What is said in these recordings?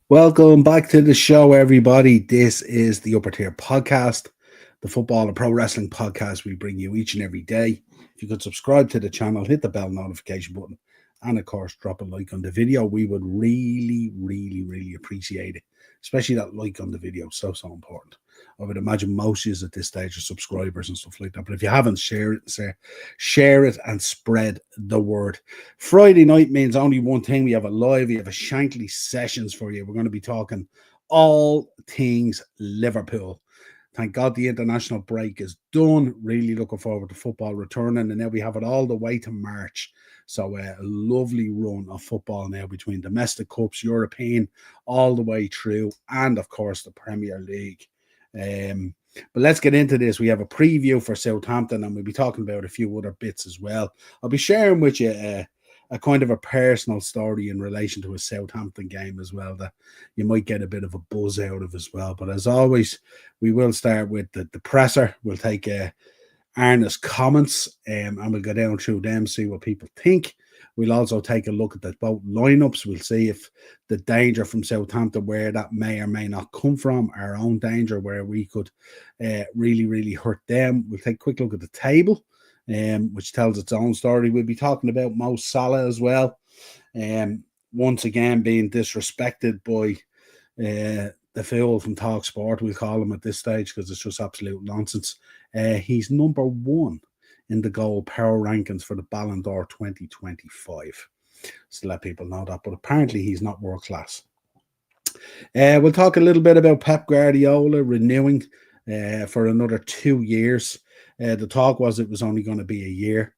Welcome back to the show, everybody. This is the Upper Tier Podcast, the football and pro wrestling podcast we bring you each and every day. If you could subscribe to the channel, hit the bell notification button, and of course, drop a like on the video. We would really appreciate it, especially that like on the video. So important. I would imagine most of you at this stage are subscribers and stuff like that. But if you haven't, share it and spread the word. Friday night means only one thing. We have we have a Shankly Sessions for you. We're going to be talking all things Liverpool. Thank God the international break is done. Really looking forward to football returning. And now we have it all the way to March. So a lovely run of football now between domestic cups, European, all the way through, and of course the Premier League. But let's get into this. We have a preview for Southampton, and we'll be talking about a few other bits as well. I'll be sharing with you a kind of a personal story in relation to a Southampton game as well that you might get a bit of a buzz out of as well. But as always, we will start with the presser. We'll take Arna's comments and we'll go down through them, see what people think. We'll also take a look at the both lineups. We'll see if the danger from Southampton, where that may or may not come from, our own danger, where we could really hurt them. We'll take a quick look at the table, which tells its own story. We'll be talking about Mo Salah as well. Once again, being disrespected by the fool from Talk Sport, we'll call him at this stage because it's just absolute nonsense. He's number one in the goal power rankings for the Ballon d'Or 2025. Just to let people know that, but apparently he's not world class. We'll talk a little bit about Pep Guardiola renewing for another 2 years. The talk was it was only going to be a year.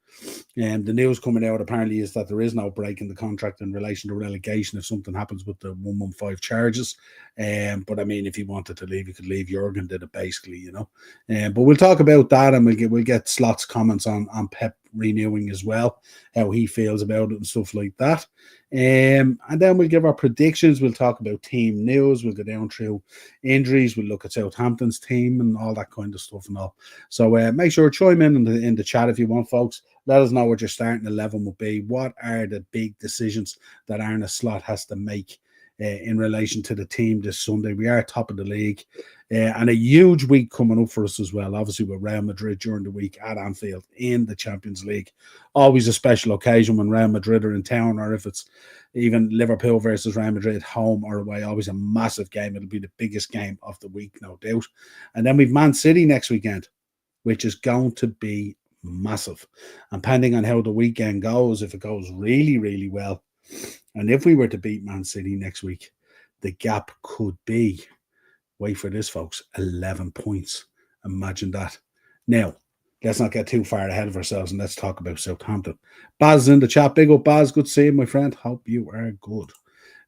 And the news coming out apparently is that there is no break in the contract in relation to relegation if something happens with the 115 charges. But I mean, if he wanted to leave, he could leave. Jurgen did it basically, you know. But we'll talk about that, and we'll get Slot's comments on Pep renewing as well, how he feels about it and stuff like that. And then we'll give our predictions. We'll talk about team news. We'll go down through injuries. We'll look at Southampton's team and all that kind of stuff and all. So make sure to chime in the chat if you want, folks. Let us know what your starting 11 will be. What are the big decisions that Arne Slot has to make in relation to the team this Sunday? We are top of the league, and a huge week coming up for us as well. Obviously, with Real Madrid during the week at Anfield in the Champions League. Always a special occasion when Real Madrid are in town, or if it's even Liverpool versus Real Madrid, home or away. Always a massive game. It'll be the biggest game of the week, no doubt. And then we've Man City next weekend, which is going to be massive. And depending on how the weekend goes, if it goes really well, and if we were to beat Man City next week, the gap could be, wait for this, folks, 11 points. Imagine that. Now, let's not get too far ahead of ourselves, and let's talk about Southampton. Baz is in the chat. Big up, Baz. Good to see you, my friend. Hope you are good.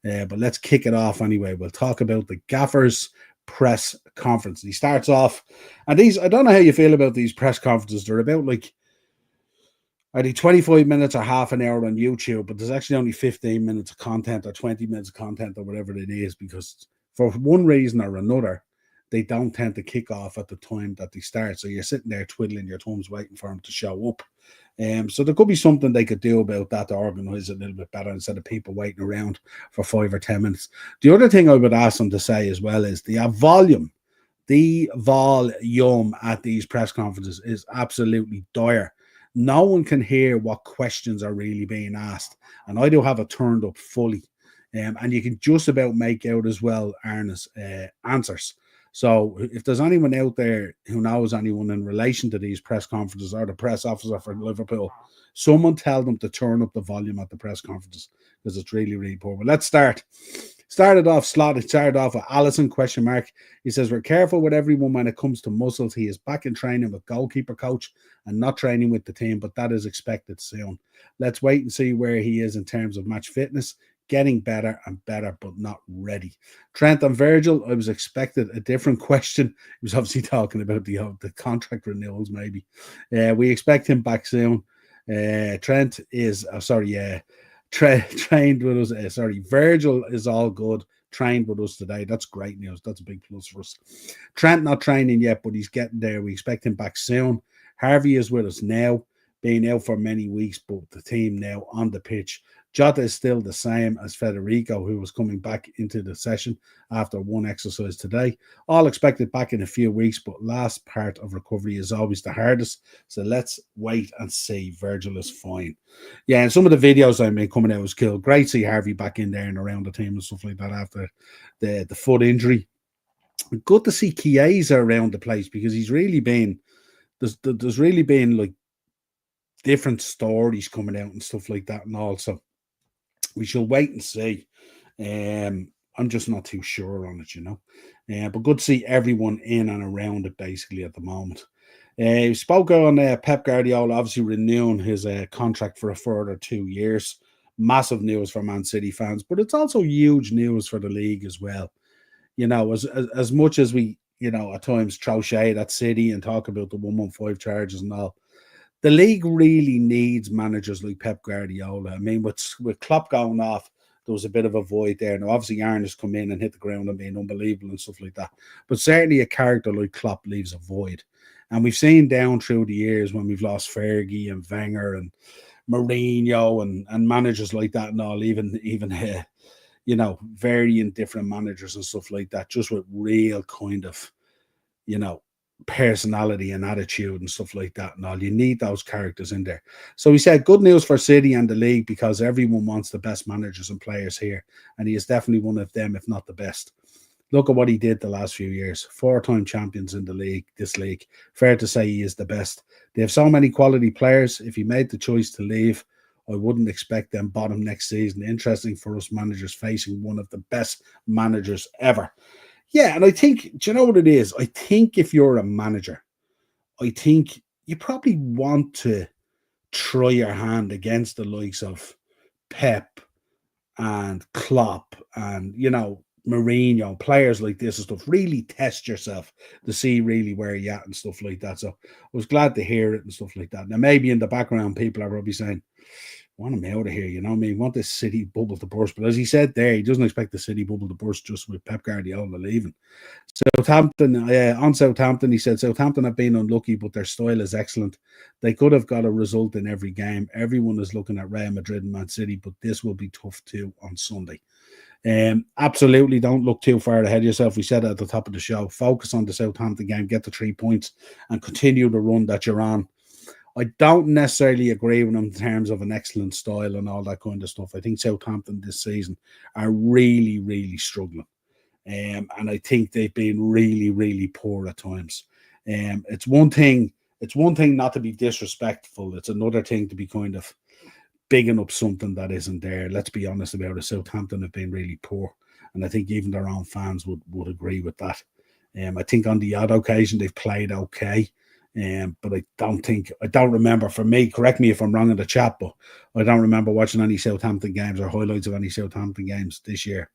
But let's kick it off anyway. We'll talk about the Gaffer's press conference. He starts off, and these, I don't know how you feel about these press conferences. They're about like, are they 25 minutes or half an hour on YouTube, but there's actually only 15 minutes of content or 20 minutes of content or whatever it is, because for one reason or another, they don't tend to kick off at the time that they start. So you're sitting there twiddling your thumbs waiting for them to show up. So there could be something they could do about that to organize it a little bit better instead of people waiting around for 5 or 10 minutes. The other thing I would ask them to say as well is the volume. The volume at these press conferences is absolutely dire. No one can hear what questions are really being asked. And I do have it turned up fully. And you can just about make out as well Arna's answers. So if there's anyone out there who knows anyone in relation to these press conferences or the press officer for Liverpool, someone tell them to turn up the volume at the press conferences because it's really poor. But let's start. Started off with Allison, question mark. He says, we're careful with everyone when it comes to muscles. He is back in training with goalkeeper coach and not training with the team, but that is expected soon. Let's wait and see where he is in terms of match fitness. Getting better and better, but not ready. Trent and Virgil, I was expected a different question. He was obviously talking about the contract renewals, maybe. We expect him back soon. Trent is, trained with us. Virgil is all good. Trained with us today. That's great news. That's a big plus for us. Trent not training yet, but he's getting there. We expect him back soon. Harvey is with us now, being out for many weeks, but the team now on the pitch. Jota is still the same as Federico, who was coming back into the session after one exercise today. All expected back in a few weeks, but last part of recovery is always the hardest. So let's wait and see. Virgil is fine. Yeah, and some of the videos I made coming out was cool. Great to see Harvey back in there and around the team and stuff like that after the foot injury. Good to see Chiesa around the place because he's really been there's really been like different stories coming out and stuff like that, and also we shall wait and see. I'm just not too sure on it, but good to see everyone in and around it basically at the moment. We spoke on Pep Guardiola obviously renewing his contract for a further 2 years. Massive news for Man City fans, but it's also huge news for the league as well. As much as we, at times throw shade at City and talk about the 115 charges and all, the league really needs managers like Pep Guardiola. I mean, with Klopp going off, there was a bit of a void there. Now, obviously, Aaron has come in and hit the ground and been unbelievable and stuff like that. But certainly a character like Klopp leaves a void. And we've seen down through the years when we've lost Fergie and Wenger and Mourinho and managers like that and all, even varying different managers and stuff like that, just with real kind of, personality and attitude and stuff like that and all. You need those characters in there. So he said good news for City and the league because everyone wants the best managers and players here, and he is definitely one of them, if not the best. Look at what he did the last few years. 4-time champions in this league. Fair to say he is the best. They have so many quality players. If he made the choice to leave, I wouldn't expect them bottom next season. Interesting for us managers facing one of the best managers ever. Yeah, and I think, do you know what it is? I think if you're a manager, I think you probably want to try your hand against the likes of Pep and Klopp and, Mourinho, players like this and stuff. Really test yourself to see really where you're at and stuff like that. So I was glad to hear it and stuff like that. Now, maybe in the background, people are probably saying, want him out of here, I mean, want this City bubble to burst. But as he said there, he doesn't expect the City bubble to burst just with Pep Guardiola leaving. Southampton, on Southampton, he said, Southampton have been unlucky, but their style is excellent. They could have got a result in every game. Everyone is looking at Real Madrid and Man City, but this will be tough too on Sunday. Absolutely don't look too far ahead of yourself. We said it at the top of the show. Focus on the Southampton game, get the 3 points, and continue the run that you're on. I don't necessarily agree with him in terms of an excellent style and all that kind of stuff. I think Southampton this season are really, really struggling. And I think they've been really, really poor at times. It's one thing not to be disrespectful. It's another thing to be kind of bigging up something that isn't there. Let's be honest about it. Southampton have been really poor. And I think even their own fans would agree with that. I think on the odd occasion they've played okay. But I don't remember, for me, correct me if I'm wrong in the chat, but I don't remember watching any Southampton games or highlights of any Southampton games this year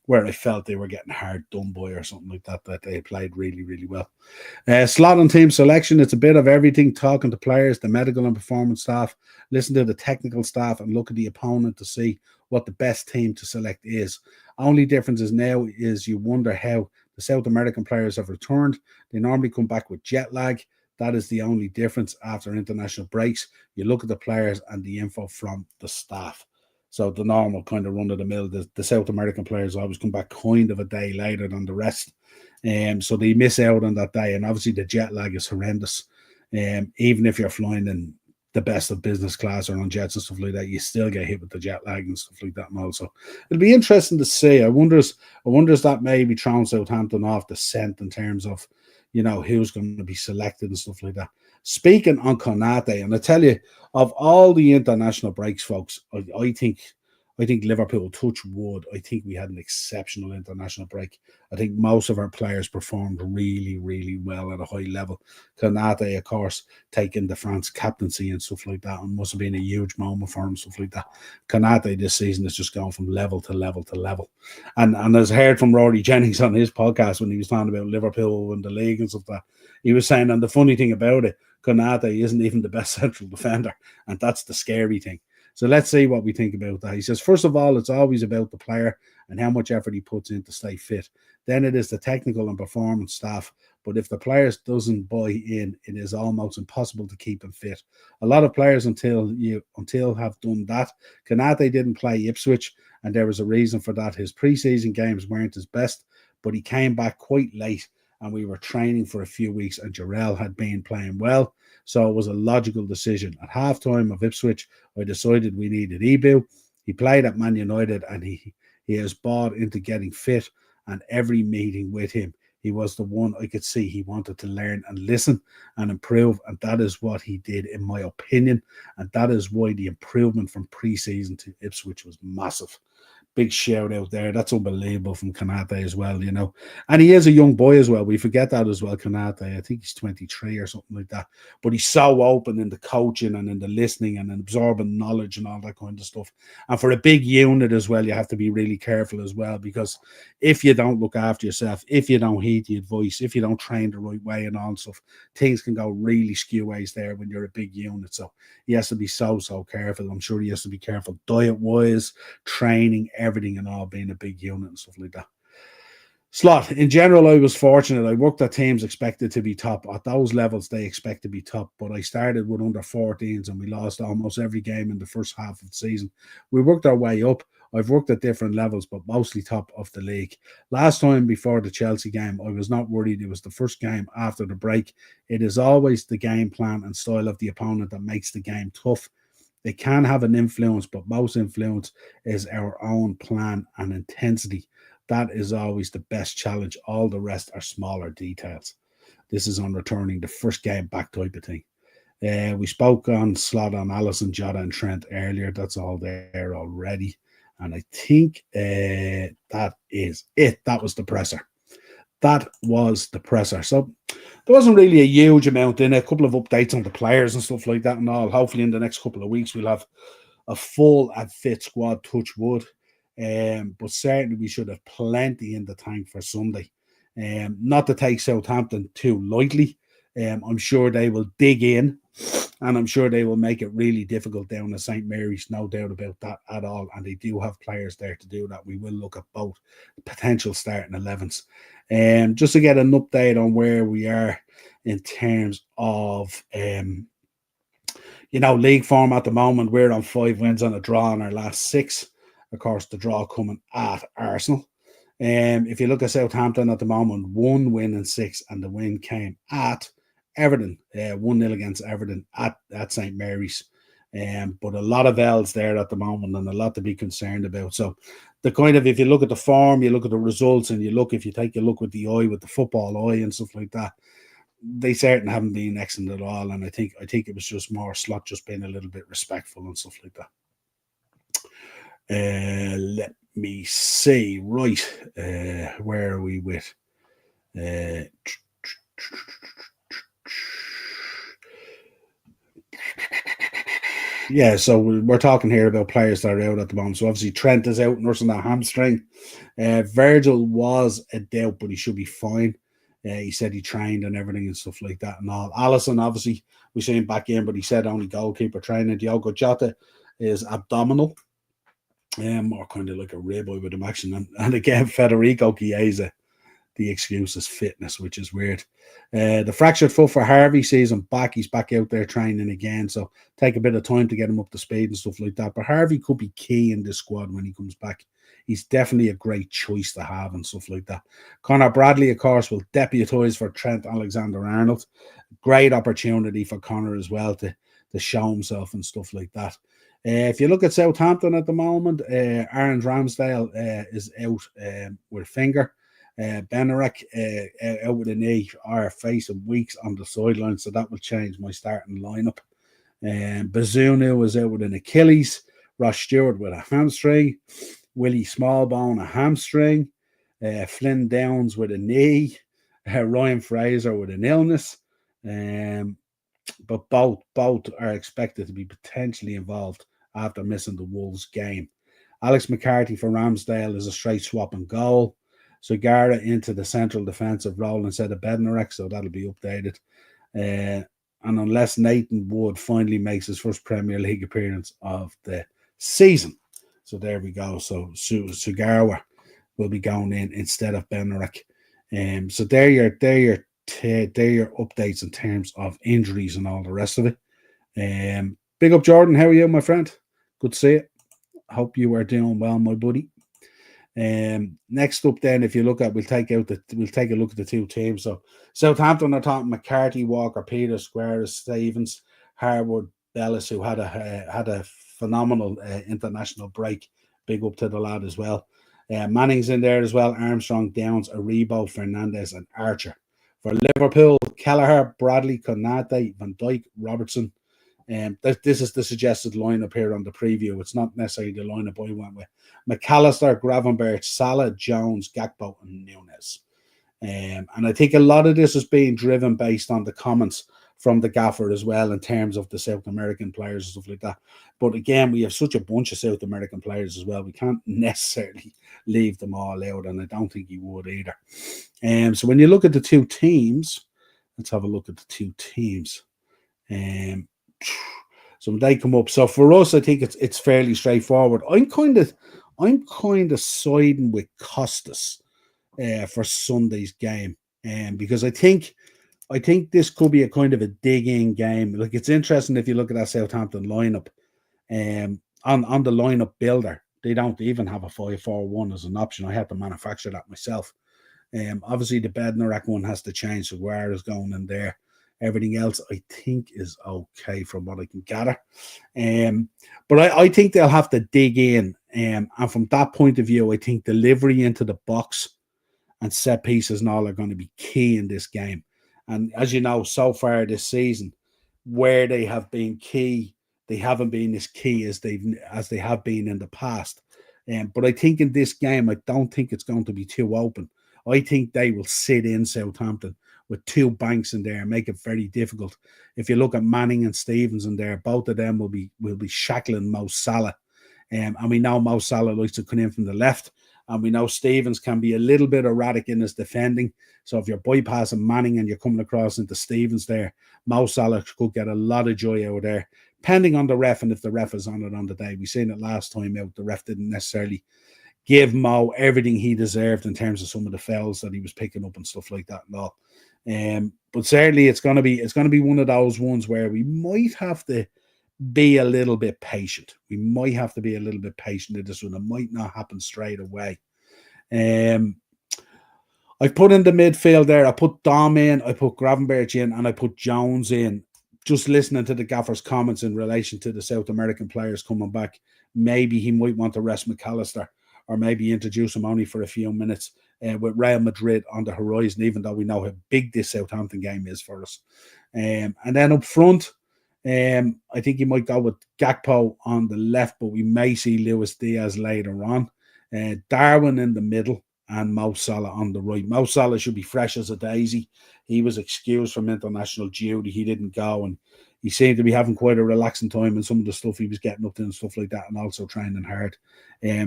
where I felt they were getting hard done by or something like that they played really, really well. Slot on team selection, it's a bit of everything, talking to players, the medical and performance staff, listen to the technical staff and look at the opponent to see what the best team to select is. Only difference is now is you wonder how the South American players have returned. They normally come back with jet lag. That is the only difference after international breaks. You look at the players and the info from the staff. So the normal kind of run of the mill, the South American players always come back kind of a day later than the rest. So they miss out on that day. And obviously the jet lag is horrendous. Even if you're flying in the best of business class or on jets and stuff like that, you still get hit with the jet lag and stuff like that. And also, it'll be interesting to see. I wonder if that maybe thrown Southampton off the scent in terms of, who's going to be selected and stuff like that. Speaking on Konate, and I tell you, of all the international breaks, folks, I think Liverpool, touch wood, I think we had an exceptional international break. I think most of our players performed really, really well at a high level. Konate, of course, taking the France captaincy and stuff like that, and must have been a huge moment for him, stuff like that. Konate this season is just going from level to level to level. And as I heard from Rory Jennings on his podcast when he was talking about Liverpool and the league and stuff like that, he was saying, and the funny thing about it, Konate isn't even the best central defender, and that's the scary thing. So let's see what we think about that. He says, first of all, it's always about the player and how much effort he puts in to stay fit. Then it is the technical and performance staff, But if the players doesn't buy in, it is almost impossible to keep them fit. A lot of players until have done that. Kanate didn't play Ipswich, and there was a reason for that. His preseason games weren't his best, but he came back quite late, and we were training for a few weeks, and Jarrell had been playing well. So it was a logical decision. At halftime of Ipswich, I decided we needed Ebu. He played at Man United, and he has bought into getting fit, and every meeting with him, he was the one I could see he wanted to learn and listen and improve, and that is what he did, in my opinion, and that is why the improvement from pre-season to Ipswich was massive. Big shout out there. That's unbelievable from Kanate as well, you know. And he is a young boy as well. We forget that as well, Kanate. I think he's 23 or something like that. But he's so open in the coaching and in the listening and in absorbing knowledge and all that kind of stuff. And for a big unit as well, you have to be really careful as well, because if you don't look after yourself, if you don't heed the advice, if you don't train the right way and all stuff, things can go really skew ways there when you're a big unit. So he has to be so careful. I'm sure he has to be careful diet-wise, training, everything, and all, being a big unit and stuff like that. Slot, in general, I was fortunate. I worked at teams expected to be top. At those levels, they expect to be top. But I started with under 14s, and we lost almost every game in the first half of the season. We worked our way up. I've worked at different levels, but mostly top of the league. Last time before the Chelsea game, I was not worried. It was the first game after the break. It is always the game plan and style of the opponent that makes the game tough. They can have an influence, but most influence is our own plan and intensity. That is always the best challenge. All the rest are smaller details. This is on returning the first game back type of thing. We spoke on slot on Alisson, Jota, and Trent earlier. That's all there already. And I think that is it. That was the presser. That was the presser. So there wasn't really a huge amount in it. A couple of updates on the players and stuff like that and all. Hopefully in the next couple of weeks we'll have a full and fit squad, touch wood. But certainly we should have plenty in the tank for Sunday. Not to take Southampton too lightly. I'm sure they will dig in, and I'm sure they will make it really difficult down at St. Mary's, no doubt about that at all. And they do have players there to do that. We will look at both potential starting 11s. Just to get an update on where we are in terms of league form at the moment, we're on 5 wins and a draw in our last 6. Of course, the draw coming at Arsenal. If you look at Southampton at the moment, 1 win and 6, and the win came at Everton, 1-0 against Everton at St. Mary's. But a lot of L's there at the moment and a lot to be concerned about. So if you look at the form, you look at the results, and if you take a look with the eye, with the football eye and stuff like that, they certainly haven't been excellent at all. And I think it was just more Slot just being a little bit respectful and stuff like that. Let me see. Right. Where are we with? Yeah, so we're talking here about players that are out at the moment. So obviously Trent is out nursing that hamstring. Virgil was a doubt, but he should be fine. He said he trained and everything and stuff like that and all. Alisson, obviously, we see him back in, but he said only goalkeeper training. Diogo Jota is abdominal, or kind of like a rib, I would imagine. And again, Federico Chiesa, the excuse is fitness, which is weird. The fractured foot for Harvey sees him back. He's back out there training again, so take a bit of time to get him up to speed and stuff like that. But Harvey could be key in this squad when he comes back. He's definitely a great choice to have and stuff like that. Connor Bradley, of course, will deputise for Trent Alexander-Arnold. Great opportunity for Connor as well to show himself and stuff like that. If you look at Southampton at the moment, Aaron Ramsdale is out with a finger. Benarek out with a knee, are facing weeks on the sideline, so that will change my starting lineup. Bazunu is out with an Achilles. Ross Stewart with a hamstring. Willie Smallbone a hamstring. Flynn Downs with a knee. Ryan Fraser with an illness. But both are expected to be potentially involved after missing the Wolves game. Alex McCarthy for Ramsdale is a straight swap and goal. Sagara into the central defensive role instead of Bednarek, so that'll be updated. And unless Nathan Wood finally makes his first Premier League appearance of the season. So there we go. So Sagara will be going in instead of Bednarek. So they're your they're your updates in terms of injuries and all the rest of it. Big up, Jordan. How are you, my friend? Good to see you. Hope you are doing well, my buddy. Next up, then, if you look at, we'll take a look at the two teams. So Southampton are talking McCarthy, Walker, Peters, Squares, Stevens, Harwood, Bellis, who had a phenomenal international break. Big up to the lad as well. Manning's in there as well. Armstrong, Downs, Aribo, Fernandez, and Archer. For Liverpool, Kelleher, Bradley, Konate, Van Dijk, Robertson. This is the suggested lineup here on the preview. It's not necessarily the lineup I went with. McAllister, Gravenberch, Salah, Jones, Gakpo, and Nunes. And I think a lot of this is being driven based on the comments from the gaffer as well in terms of the South American players and stuff like that. But again, we have such a bunch of South American players as well. We can't necessarily leave them all out, and I don't think you would either. So when you look at the two teams, let's have a look at the two teams. So when they come up, so for us, I think it's fairly straightforward. I'm kind of siding with Costas for Sunday's game, because I think this could be a kind of a dig-in game. Like, it's interesting if you look at that Southampton lineup. On the lineup builder, they don't even have a 5-4-1 as an option. I had to manufacture that myself. Obviously the Bednarak one has to change, so where is going in there. Everything else I think is okay from what I can gather. But I think they'll have to dig in. And from that point of view, I think delivery into the box and set pieces and all are going to be key in this game. And as you know, so far this season, where they have been key, they haven't been as key as they have been in the past. But I think in this game, I don't think it's going to be too open. I think they will sit in Southampton with two banks in there and make it very difficult. If you look at Manning and Stevens in there, both of them will be shackling Mo Salah. And we know Mo Salah likes to come in from the left. And we know Stevens can be a little bit erratic in his defending. So if you're bypassing Manning and you're coming across into Stevens there, Mo Salah could get a lot of joy out there, depending on the ref and if the ref is on it on the day. We seen it last time out. The ref didn't necessarily give Mo everything he deserved in terms of some of the fouls that he was picking up and stuff like that and all. But certainly it's going to be one of those ones where we might have to be a little bit patient. We might have to be a little bit patient in this one. It might not happen straight away. I've put in the midfield there. I put Dom in, I put Gravenberch in, and I put Jones in. Just listening to the gaffer's comments in relation to the South American players coming back, maybe he might want to rest McAllister, or maybe introduce him only for a few minutes with Real Madrid on the horizon, even though we know how big this Southampton game is for us. And then up front, I think you might go with Gakpo on the left, but we may see Luis Diaz later on. Darwin in the middle and Mo Salah on the right. Mo Salah should be fresh as a daisy. He was excused from international duty. He didn't go, and he seemed to be having quite a relaxing time and some of the stuff he was getting up to and stuff like that, and also training hard.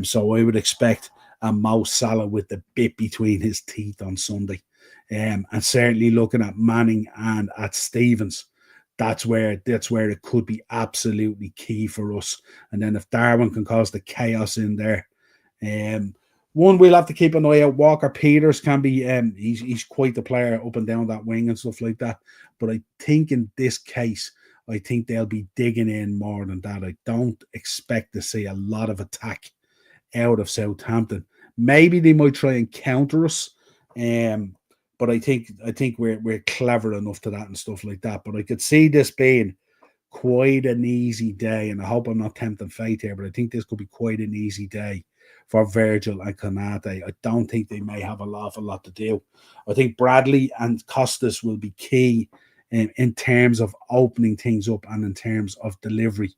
So I would expect a Mo Salah with the bit between his teeth on Sunday. And certainly looking at Manning and at Stevens, that's where it could be absolutely key for us. And then if Darwin can cause the chaos in there, one we'll have to keep an eye out. Walker Peters can be he's quite the player up and down that wing and stuff like that. But I think in this case, I think they'll be digging in more than that. I don't expect to see a lot of attack out of Southampton. Maybe they might try and counter us, but I think we're clever enough to that and stuff like that. But I could see this being quite an easy day, and I hope I'm not tempting fate here, but I think this could be quite an easy day for Virgil and Konate. I don't think they may have an awful lot to do. I think Bradley and Costas will be key in terms of opening things up and in terms of delivery.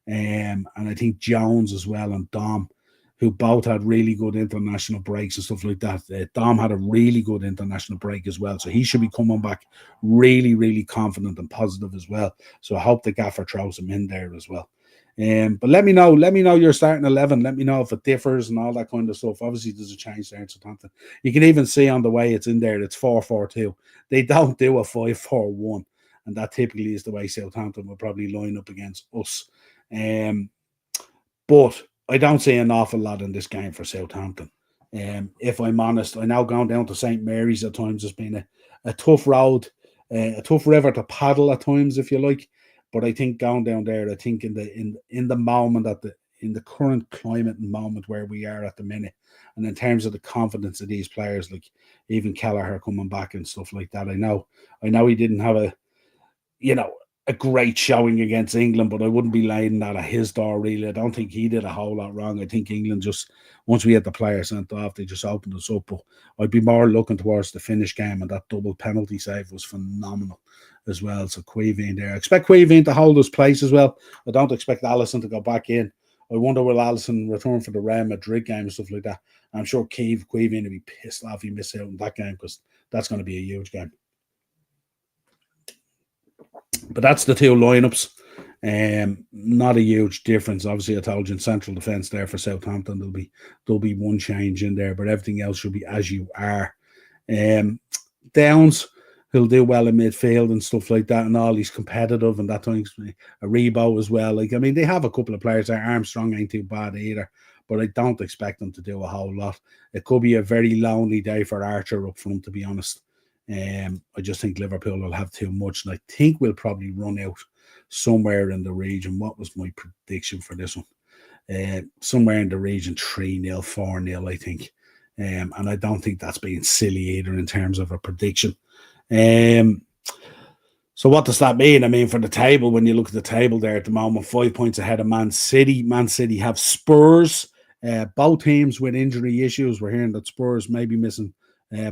And I think Jones as well and Dom, who both had really good international breaks and stuff like that. Dom had a really good international break as well. So he should be coming back really, really confident and positive as well. So I hope the gaffer throws him in there as well. But let me know your starting 11. Let me know if it differs and all that kind of stuff. Obviously, there's a change there in Southampton. You can even see on the way it's in there, it's 4-4-2. They don't do a 5-4-1. And that typically is the way Southampton will probably line up against us. But I don't see an awful lot in this game for Southampton. If I'm honest, I know going down to St. Mary's at times has been a tough road, a tough river to paddle at times, if you like. But I think going down there, I think in the moment in the current climate and moment where we are at the minute, and in terms of the confidence of these players, like even Kelleher coming back and stuff like that, I know he didn't have a great showing against England, but I wouldn't be laying that at his door, really. I don't think he did a whole lot wrong. I think England just, once we had the players sent off, they just opened us up. But I'd be more looking towards the finish game, and that double penalty save was phenomenal as well. So Queeveen there. I expect Queeveen to hold his place as well. I don't expect Allison to go back in. I wonder will Allison return for the Real Madrid game and stuff like that. I'm sure Queeveen will be pissed off he missed out on that game, because that's going to be a huge game. But that's the two lineups. Not a huge difference. Obviously, I told you in central defence there for Southampton, there'll be one change in there, but everything else should be as you are. Downs, who'll do well in midfield and stuff like that, and all he's competitive, and that times a Rebo as well. Like, I mean, they have a couple of players there. Armstrong ain't too bad either, but I don't expect them to do a whole lot. It could be a very lonely day for Archer up front, to be honest. I just think Liverpool will have too much, and I think we'll probably run out somewhere in the region. What was my prediction for this one? Somewhere in the region 3-0, 4-0, I think. And I don't think that's being silly either in terms of a prediction. So what does that mean? I mean, for the table, when you look at the table there at the moment, 5 points ahead of Man City. Man City have Spurs. Both teams with injury issues. We're hearing that Spurs may be missing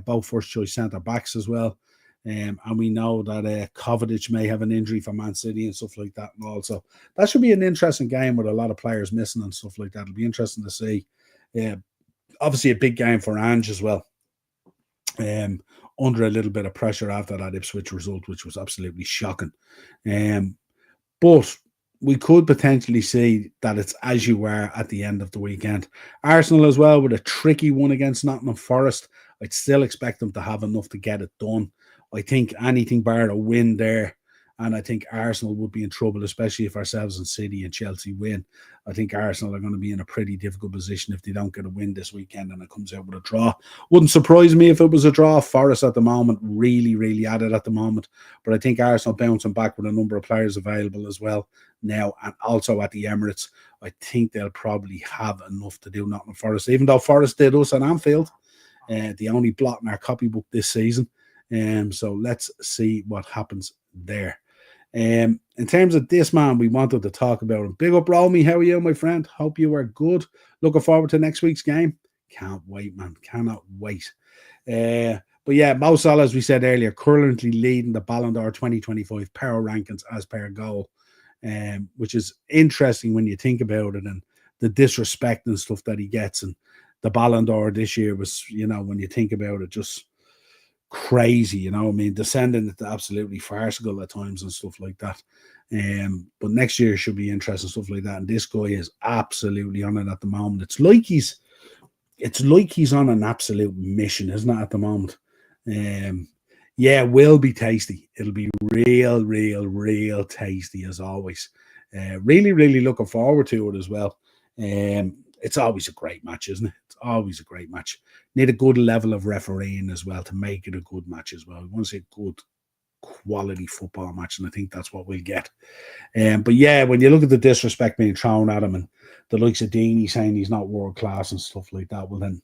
both first-choice centre-backs as well. And we know that Kovacic may have an injury for Man City and stuff like that. And also, that should be an interesting game with a lot of players missing and stuff like that. It'll be interesting to see. Obviously, a big game for Ange as well. Under a little bit of pressure after that Ipswich result, which was absolutely shocking. But we could potentially see that it's as you were at the end of the weekend. Arsenal as well, with a tricky one against Nottingham Forest. I'd still expect them to have enough to get it done. I think anything bar a win there, and I think Arsenal would be in trouble, especially if ourselves and City and Chelsea win. I think Arsenal are going to be in a pretty difficult position if they don't get a win this weekend and it comes out with a draw. Wouldn't surprise me if it was a draw. Forest at the moment, really at it at the moment. But I think Arsenal bouncing back with a number of players available as well now, and also at the Emirates, I think they'll probably have enough to do Nottingham Forest, even though Forest did us at Anfield. The only blot in our copybook this season. So let's see what happens there. In terms of this man, we wanted to talk about him. Big up, Romy. How are you, my friend? Hope you are good. Looking forward to next week's game. Can't wait, man. Cannot wait. But yeah, Mo Salah, as we said earlier, currently leading the Ballon d'Or 2025 power rankings as per goal, which is interesting when you think about it, and the disrespect and stuff that he gets. And the Ballon d'Or this year was, when you think about it, just crazy, I mean, descending into absolutely farcical at times and stuff like that. But next year should be interesting, stuff like that. And this guy is absolutely on it at the moment. It's like he's on an absolute mission, isn't it, at the moment? Yeah, it will be tasty. It'll be real tasty as always. Really looking forward to it as well. It's always a great match, isn't it? It's always a great match. Need a good level of refereeing as well to make it a good match as well. We want to see a good quality football match, and I think that's what we'll get. But yeah, when you look at the disrespect being thrown at him, and the likes of Deeney saying he's not world class and stuff like that, well then,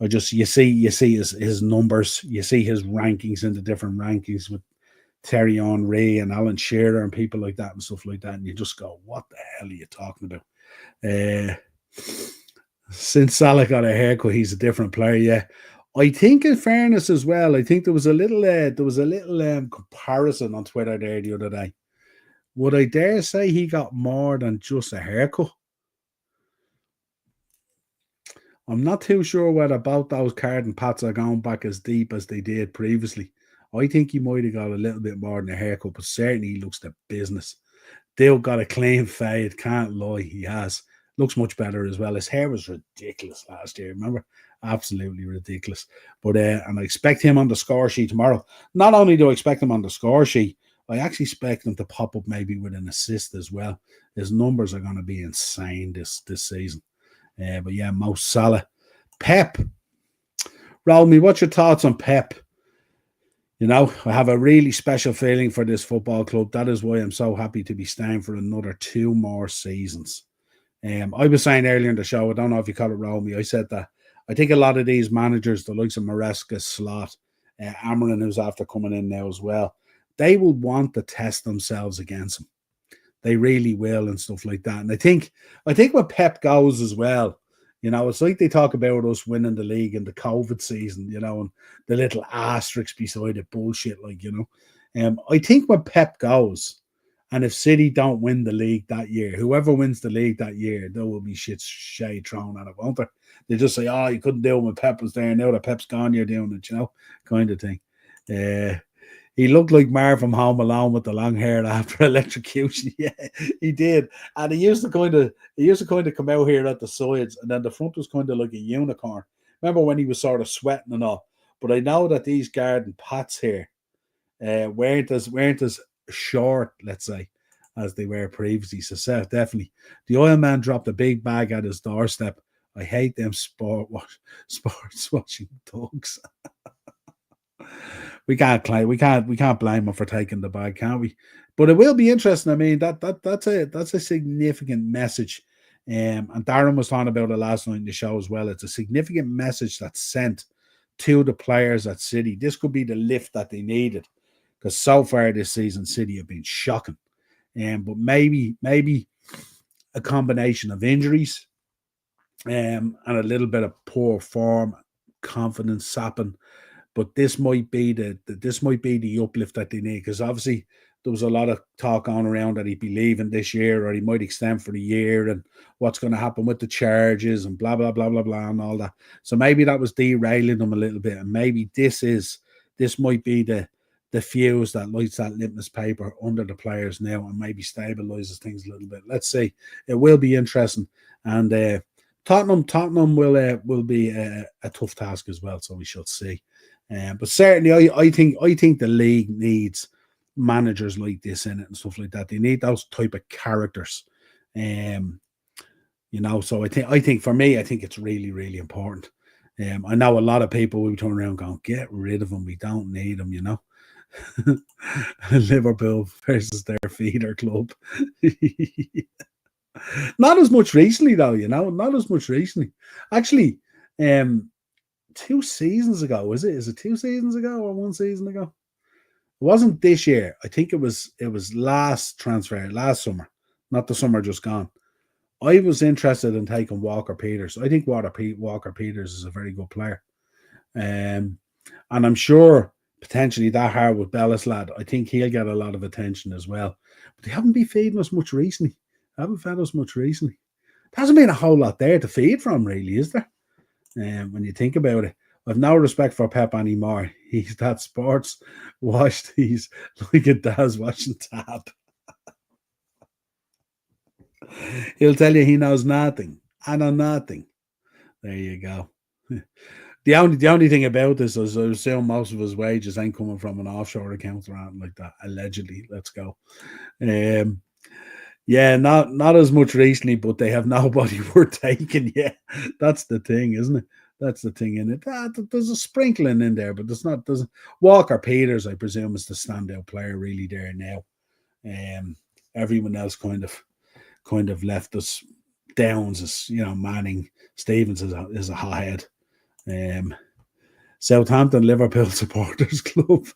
you see his numbers, you see his rankings in the different rankings with Thierry Henry and Alan Shearer and people like that and stuff like that, and you just go, what the hell are you talking about? Since Salah got a haircut, he's a different player. Yeah, I think in fairness as well, I think there was a little comparison on Twitter there the other day. Would I dare say he got more than just a haircut? I'm not too sure whether both those card and pats are going back as deep as they did previously. I think he might have got a little bit more than a haircut, but certainly he looks the business. Dale got a clean fade, can't lie, he has. Looks much better as well. His hair was ridiculous last year, remember? Absolutely ridiculous. But and I expect him on the score sheet tomorrow. Not only do I expect him on the score sheet, I actually expect him to pop up maybe with an assist as well. His numbers are going to be insane this season. But yeah, Mo Salah. Pep, Romy, what's your thoughts on Pep? You know, I have a really special feeling for this football club. That is why I'm so happy to be staying for another 2 more seasons. I was saying earlier in the show, I don't know if you call it Romy, I said that I think a lot of these managers, the likes of Maresca, Slot, Amarin, who's after coming in now as well, they will want to test themselves against him. They really will and stuff like that. And I think when Pep goes as well, you know, it's like they talk about us winning the league in the COVID season, you know, and the little asterisks beside it, bullshit, like, you know. I think when Pep goes, and if City don't win the league that year, whoever wins the league that year, there will be shade thrown at it, won't there? They just say, "Oh, you couldn't do it when Pep was there. Now that Pep's gone, you're doing it," you know, kind of thing. Uh, he looked like Marv from Home Alone with the long hair after electrocution. Yeah, he did. And he used to kind of come out here at the sides, and then the front was kind of like a unicorn. Remember when he was sort of sweating and all? But I know that these garden pats here weren't as short, let's say, as they were previously. So definitely, the oil man dropped a big bag at his doorstep. I hate them sports watching thugs. We can't blame him for taking the bag, can we? But it will be interesting. I mean, that's a significant message. And Darren was talking about it last night in the show as well. It's a significant message that's sent to the players at City. This could be the lift that they needed, because so far this season, City have been shocking. But maybe a combination of injuries and a little bit of poor form, confidence sapping. But this might be the uplift that they need, because obviously there was a lot of talk on around that he'd be leaving this year or he might extend for the year, and what's going to happen with the charges and blah blah blah blah blah and all that. So maybe that was derailing them a little bit, and maybe this might be the fuse that lights that litmus paper under the players now and maybe stabilizes things a little bit. Let's see. It will be interesting, and Tottenham will be a tough task as well. So we shall see. But certainly, I think the league needs managers like this in it and stuff like that. They need those type of characters, you know. So I think for me, I think it's really, really important. I know a lot of people will turn around going, "Get rid of them. We don't need them," you know. Liverpool versus their feeder club. Not as much recently, though, you know. Not as much recently. Actually, 2 seasons ago, is it? Is it 2 seasons ago or 1 season ago? It wasn't this year. I think it was last transfer, last summer, not the summer just gone. I was interested in taking Walker Peters. I think Walker Peters is a very good player. And I'm sure potentially that Harwood Bellis lad, I think he'll get a lot of attention as well. But they haven't been feeding us much recently. They haven't fed us much recently. There hasn't been a whole lot there to feed from, really, is there? When you think about it, I've no respect for Pep anymore. He's that sports washed. He's like a dad's watching tab. He'll tell you he knows nothing. I know nothing. There you go. The only thing about this is I assume most of his wages ain't coming from an offshore account or anything like that. Allegedly, let's go. Yeah, not as much recently, but they have nobody worth taking yet. That's the thing, isn't it? That's the thing in it. There's a sprinkling in there, but there's Walker Peters, I presume, is the standout player really there now. Everyone else kind of left us. Downs as Manning, Stevens is a hothead. Southampton Liverpool supporters club.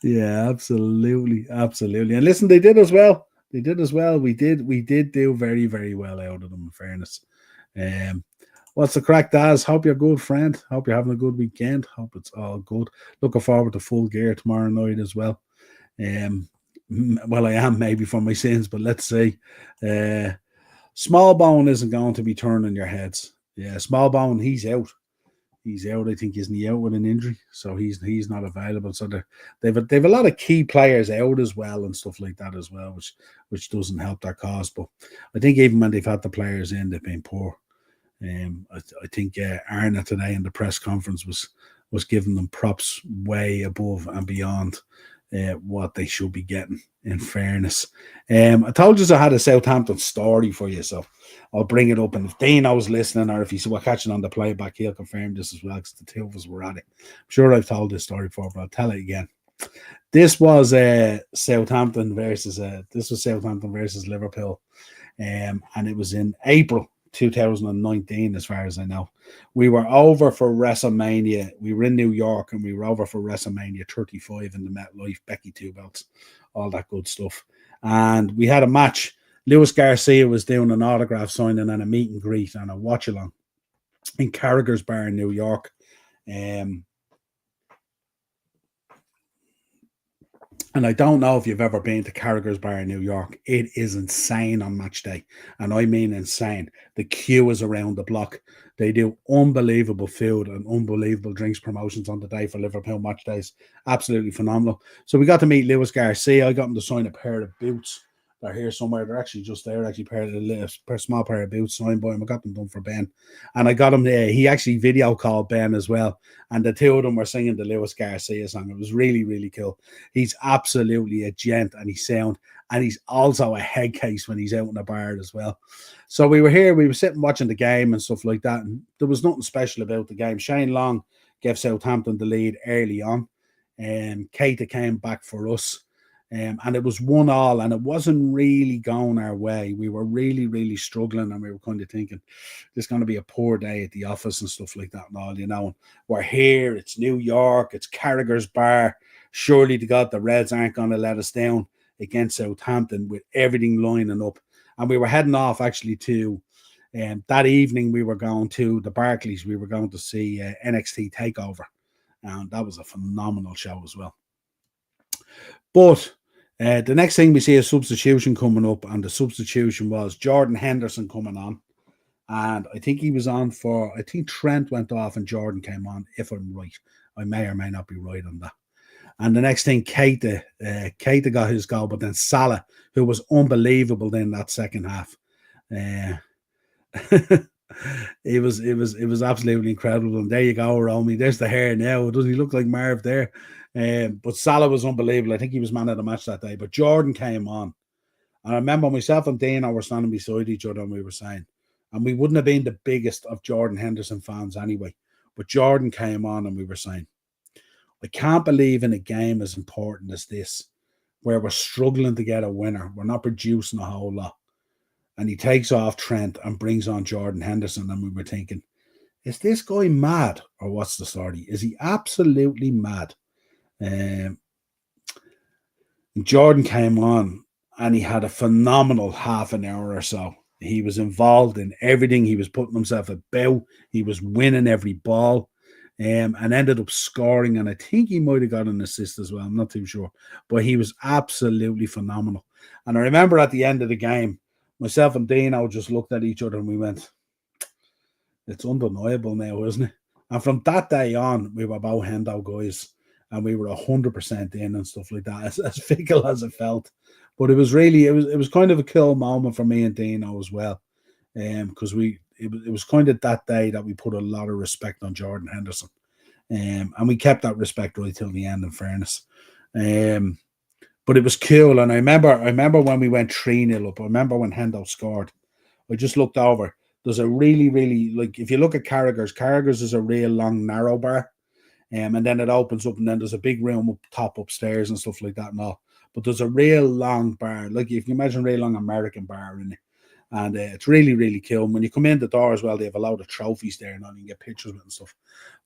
Yeah, absolutely. And listen, they did as well. We did do very, very well out of them, in fairness. What's the crack, Daz? Hope you're good, friend. Hope you're having a good weekend. Hope it's all good. Looking forward to Full Gear tomorrow night as well. Well, I am maybe for my sins, but let's see. Small Bone isn't going to be turning your heads. Yeah, Small Bone, he's out. He's out. I think isn't he out with an injury, so he's not available. So they've a lot of key players out as well and stuff like that as well, which doesn't help their cause. But I think even when they've had the players in, they've been poor. I think Arna today in the press conference was giving them props way above and beyond what they should be getting, in fairness. I told you I had a Southampton story for you, so I'll bring it up. And if Dino's listening, or if he's catching on the playback, he'll confirm this as well, because the two of us were at it. I'm sure I've told this story before, but I'll tell it again. This was Southampton versus Liverpool, and it was in April 2019, as far as I know. We were over for WrestleMania. We were in New York, and we were over for WrestleMania 35 in the MetLife, Becky Two Belts, all that good stuff. And we had a match. Luis Garcia was doing an autograph signing and a meet and greet and a watch along in Carragher's Bar in New York. And I don't know if you've ever been to Carragher's Bar in New York. It is insane on match day. And I mean insane. The queue is around the block. They do unbelievable food and unbelievable drinks promotions on the day for Liverpool match days. Absolutely phenomenal. So we got to meet Luis Garcia. I got him to sign a pair of boots. They're here somewhere. They're actually just there. Actually, a small pair of boots signed by him. I got them done for Ben, and I got him there. He actually video called Ben as well, and the two of them were singing the Luis Garcia song. It was really, really cool. He's absolutely a gent, and he's sound, and he's also a head case when he's out in the bar as well. So we were here. We were sitting watching the game and stuff like that, and there was nothing special about the game. Shane Long gave Southampton the lead early on, and Keita came back for us. And it was 1-1, and it wasn't really going our way. We were really, really struggling, and we were kind of thinking, this is going to be a poor day at the office and stuff like that and all, you know. And we're here, it's New York, it's Carragher's Bar. Surely to God, the Reds aren't going to let us down against Southampton with everything lining up. And we were heading off, actually, to, that evening, we were going to the Barclays. We were going to see NXT TakeOver. And that was a phenomenal show as well. But the next thing we see a substitution coming up, and the substitution was Jordan Henderson coming on. And I think he was on for, I think Trent went off and Jordan came on, if I'm right. I may or may not be right on that. And the next thing, Keita got his goal, but then Salah, who was unbelievable in that second half. It was absolutely incredible. And there you go, Romy. There's the hair now. Does he look like Marv there? But Salah was unbelievable. I think he was man of the match that day. But Jordan came on. And I remember myself and Dino were standing beside each other, and we were saying, and we wouldn't have been the biggest of Jordan Henderson fans anyway, but Jordan came on and we were saying, I can't believe in a game as important as this, where we're struggling to get a winner. We're not producing a whole lot. And he takes off Trent and brings on Jordan Henderson. And we were thinking, is this guy mad, or what's the story? Is he absolutely mad? Jordan came on and he had a phenomenal half an hour or so. He was involved in everything. He was putting himself about. He was winning every ball, and ended up scoring. And I think he might have got an assist as well. I'm not too sure. But he was absolutely phenomenal. And I remember at the end of the game, myself and Dino just looked at each other and we went, it's undeniable now, isn't it? And from that day on, we were both Hendo guys. And we were 100% in and stuff like that, as fickle as it felt. But it was really, it was kind of a cool moment for me and Dino as well. Because it was kind of that day that we put a lot of respect on Jordan Henderson. And we kept that respect right till the end, in fairness. But it was cool. And I remember when we went 3-0 up. I remember when Hendo scored. I just looked over. There's a really, really, like, if you look at Carragher's is a real long, narrow bar. And then it opens up, and then there's a big room up top upstairs and stuff like that and all. But there's a real long bar, like if you imagine a real long American bar in it. And it's really, really cool. And when you come in the door as well, they have a lot of trophies there and all, you can get pictures with and stuff.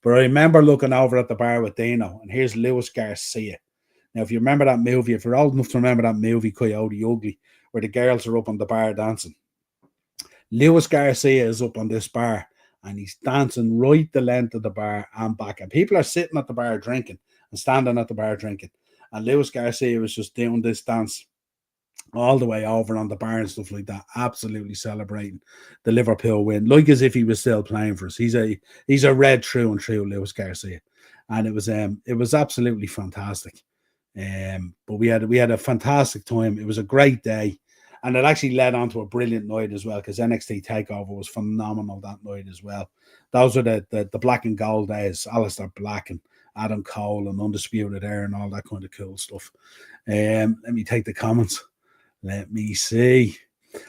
But I remember looking over at the bar with Dino, and here's Luis Garcia. Now, if you remember that movie, if you're old enough to remember that movie, Coyote Ugly, where the girls are up on the bar dancing, Luis Garcia is up on this bar. And he's dancing right the length of the bar and back. And people are sitting at the bar drinking and standing at the bar drinking. And Luis Garcia was just doing this dance all the way over on the bar and stuff like that, absolutely celebrating the Liverpool win, like as if he was still playing for us. He's a red through and through, Luis Garcia. And it was absolutely fantastic. But we had a fantastic time. It was a great day. And it actually led on to a brilliant night as well, because NXT TakeOver was phenomenal that night as well. Those were the black and gold days, Alistair Black and Adam Cole and Undisputed Era and all that kind of cool stuff. Let me take the comments. Let me see.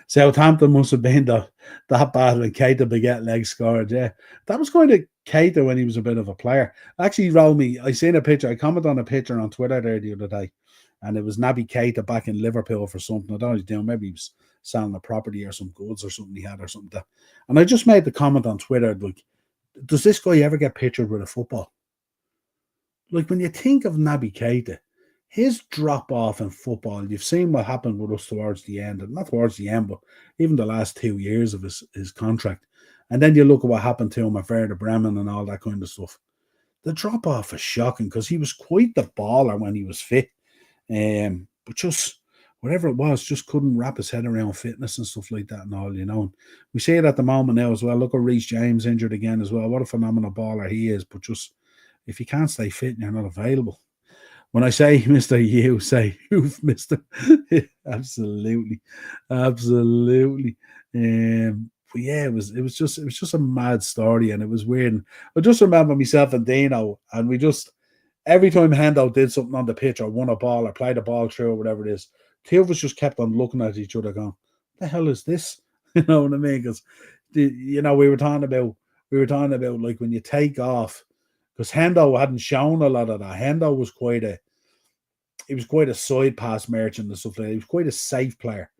Southampton must have been that bad when Keita beget leg scored. Yeah, that was kind of Keita when he was a bit of a player. Actually, Romy, I seen a picture. I commented on a picture on Twitter there the other day, and it was Naby Keita back in Liverpool for something. I don't know what he's doing. Maybe he was selling a property or some goods or something he had or something. And I just made the comment on Twitter, like, does this guy ever get pictured with a football? Like, when you think of Naby Keita, his drop off in football, you've seen what happened with us towards the end, and not towards the end, but even the last 2 years of his contract. And then you look at what happened to him at Werder Bremen and all that kind of stuff. The drop off is shocking because he was quite the baller when he was fit. But just whatever it was, just couldn't wrap his head around fitness and stuff like that and all, you know. And we see it at the moment now as well. Look at Reece James injured again as well. What a phenomenal baller he is. But just if you can't stay fit and you're not available. When I say Mr. You, say you've Mr. Absolutely. Absolutely. But yeah, it was just a mad story, and it was weird. And I just remember myself and Dino, and we just every time Hendo did something on the pitch or won a ball or played a ball through or whatever it is, two of us just kept on looking at each other going, the hell is this? You know what I mean? Because we were talking about like when you take off, because Hendo hadn't shown a lot of that. Hendo was quite a side pass merchant and stuff like that. He was quite a safe player.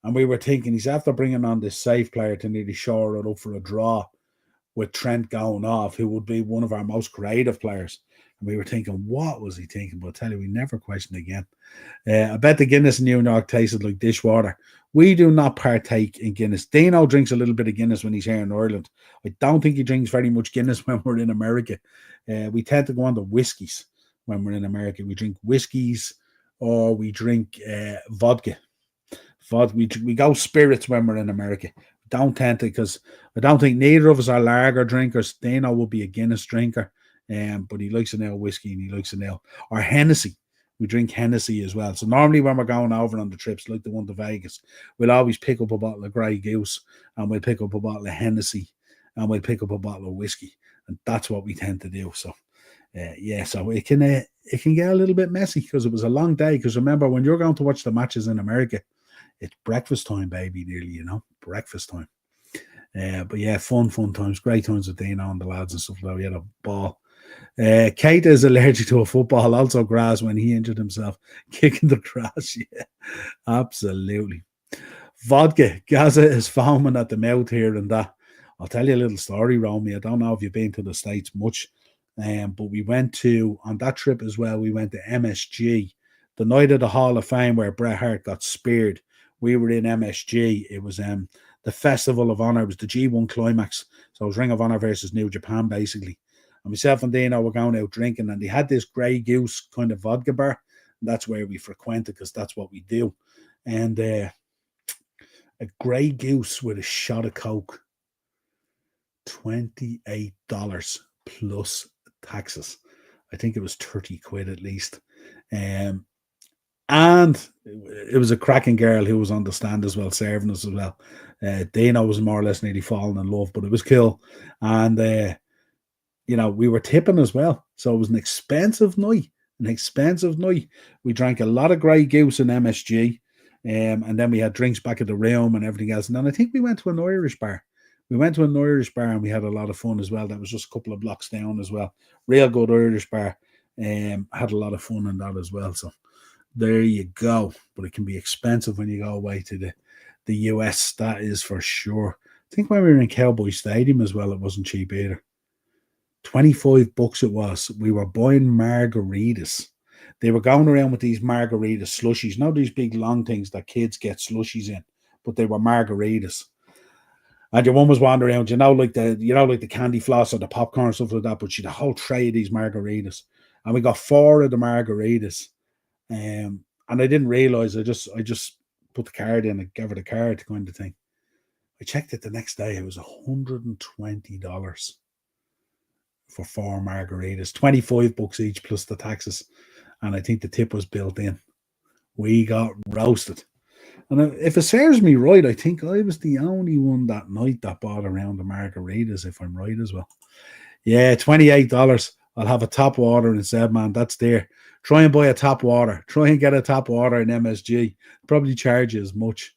And we were thinking he's after bringing on this safe player to nearly shore it up for a draw with Trent going off, who would be one of our most creative players. And we were thinking, what was he thinking? But I'll tell you, we never questioned again. I bet the Guinness in New York tasted like dishwater. We do not partake in Guinness. Dino drinks a little bit of Guinness when he's here in Ireland. I don't think he drinks very much Guinness when we're in America. We tend to go on to whiskies when we're in America. We drink whiskies or we drink vodka. We go spirits when we're in America. Don't tend to, because I don't think neither of us are lager drinkers. Dino will be a Guinness drinker, but he likes an ale whiskey and he likes an ale. Or Hennessy. We drink Hennessy as well. So normally when we're going over on the trips, like the one to Vegas, we'll always pick up a bottle of Grey Goose and we'll pick up a bottle of Hennessy and we'll pick up a bottle of whiskey. And that's what we tend to do. So, so it can get a little bit messy because it was a long day. Because remember, when you're going to watch the matches in America, it's breakfast time, baby, nearly, breakfast time. But yeah, fun times, great times with Dino and the lads and stuff like that. We had a ball. Keita is allergic to a football, also grass when he injured himself, kicking the grass. Yeah, absolutely. Vodka, Gaza is foaming at the mouth here and that. I'll tell you a little story, Romy. I don't know if you've been to the States much, but we went on that trip as well, we went to MSG, the night of the Hall of Fame where Bret Hart got speared. We were in MSG. It was the Festival of Honor. It was the G1 climax. So it was Ring of Honor versus New Japan, basically. And myself and Dino were going out drinking, and they had this Grey Goose kind of vodka bar. And that's where we frequented because that's what we do. And a Grey Goose with a shot of Coke, $28 plus taxes. I think it was 30 quid at least. And it was a cracking girl who was on the stand as well, serving us as well. Dino was more or less nearly falling in love, but it was cool. And, we were tipping as well. So it was an expensive night. We drank a lot of Grey Goose in MSG. And then we had drinks back at the room and everything else. And then I think we went to an Irish bar. And we had a lot of fun as well. That was just a couple of blocks down as well. Real good Irish bar. Had a lot of fun in that as well. So there you go. But it can be expensive when you go away to the US. That is for sure. I think when we were in Cowboy Stadium as well, it wasn't cheap either. $25 it was. We were buying margaritas. They were going around with these margarita slushies. Not these big long things that kids get slushies in, but they were margaritas. And your one was wandering around, like the candy floss or the popcorn and stuff like that, but she had a whole tray of these margaritas. And we got 4 of the margaritas. And I didn't realize, I just put the card in and gave her the card kind of thing. I checked it the next day. It was $120 for 4 margaritas, $25 each plus the taxes. And I think the tip was built in. We got roasted. And if it serves me right, I think I was the only one that night that bought around the margaritas, if I'm right as well. Yeah, $28. I'll have a tap water instead, man. That's there. Try and buy a tap water. Try and get a tap water in MSG. Probably charge you as much.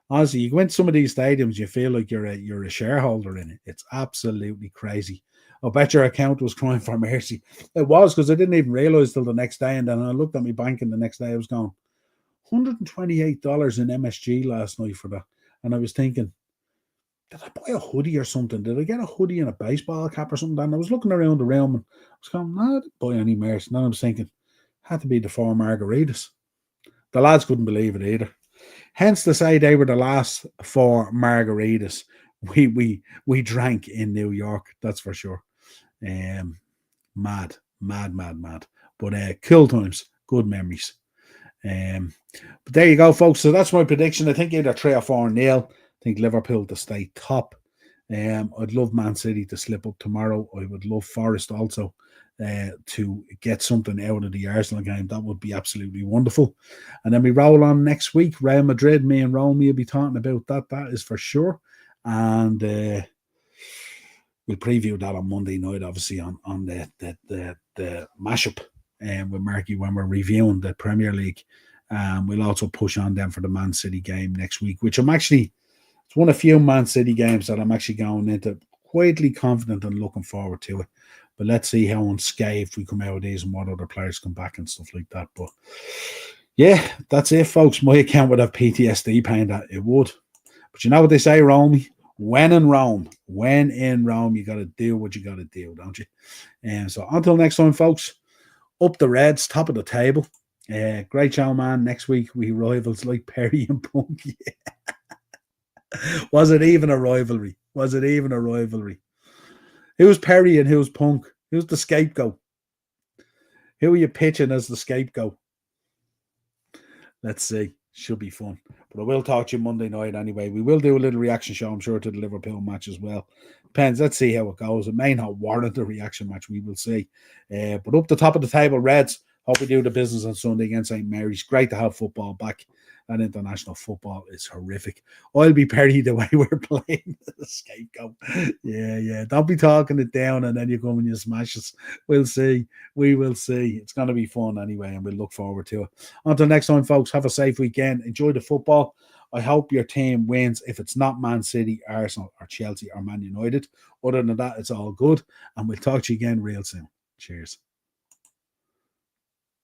Honestly, you go into some of these stadiums, you feel like you're a shareholder in it. It's absolutely crazy. I bet your account was crying for mercy. It was, because I didn't even realize till the next day. And then I looked at my banking the next day. I was going, $128 in MSG last night for that. And I was thinking, did I buy a hoodie or something? Did I get a hoodie and a baseball cap or something? And I was looking around the room and I was going, no, I didn't buy any merch. And then I was thinking, had to be the 4 margaritas. The lads couldn't believe it either. Hence to say they were the last 4 margaritas we drank in New York. That's for sure. Mad. But cool times, good memories. But there you go, folks. So that's my prediction. I think either 3 or 4-0. I think Liverpool to stay top. I'd love Man City to slip up tomorrow. I would love Forest also to get something out of the Arsenal game. That would be absolutely wonderful. And then we roll on next week. Real Madrid, me and Rome will be talking about that. That is for sure. And we'll preview that on Monday night, obviously, on the mashup with Marky when we're reviewing the Premier League. We'll also push on them for the Man City game next week, which it's one of few Man City games that I'm actually going into quietly confident and looking forward to it. But let's see how unscathed we come out of these and what other players come back and stuff like that. But yeah, that's it, folks. My account would have PTSD pain, that it would. But you know what they say, Romy? When in Rome, you got to do what you got to do, don't you? And so until next time, folks, up the Reds, top of the table. Great show, man. Next week, we rivals like Perry and Punk. Was it even a rivalry? Who's Perry and who's Punk? Who's the scapegoat? Who are you pitching as the scapegoat? Let's see. Should be fun. But I will talk to you Monday night anyway. We will do a little reaction show, I'm sure, to the Liverpool match as well. Depends. Let's see how it goes. It may not warrant a reaction match. We will see. But up the top of the table, Reds. Hope we do the business on Sunday against St. Mary's. Great to have football back. And international football is horrific. I'll be Perry the way we're playing. Scapegoat. Yeah. Don't be talking it down and then you come and you smash us. We'll see. We will see. It's going to be fun anyway, and we'll look forward to it. Until next time, folks, have a safe weekend. Enjoy the football. I hope your team wins. If it's not Man City, Arsenal, or Chelsea, or Man United. Other than that, it's all good. And we'll talk to you again real soon. Cheers.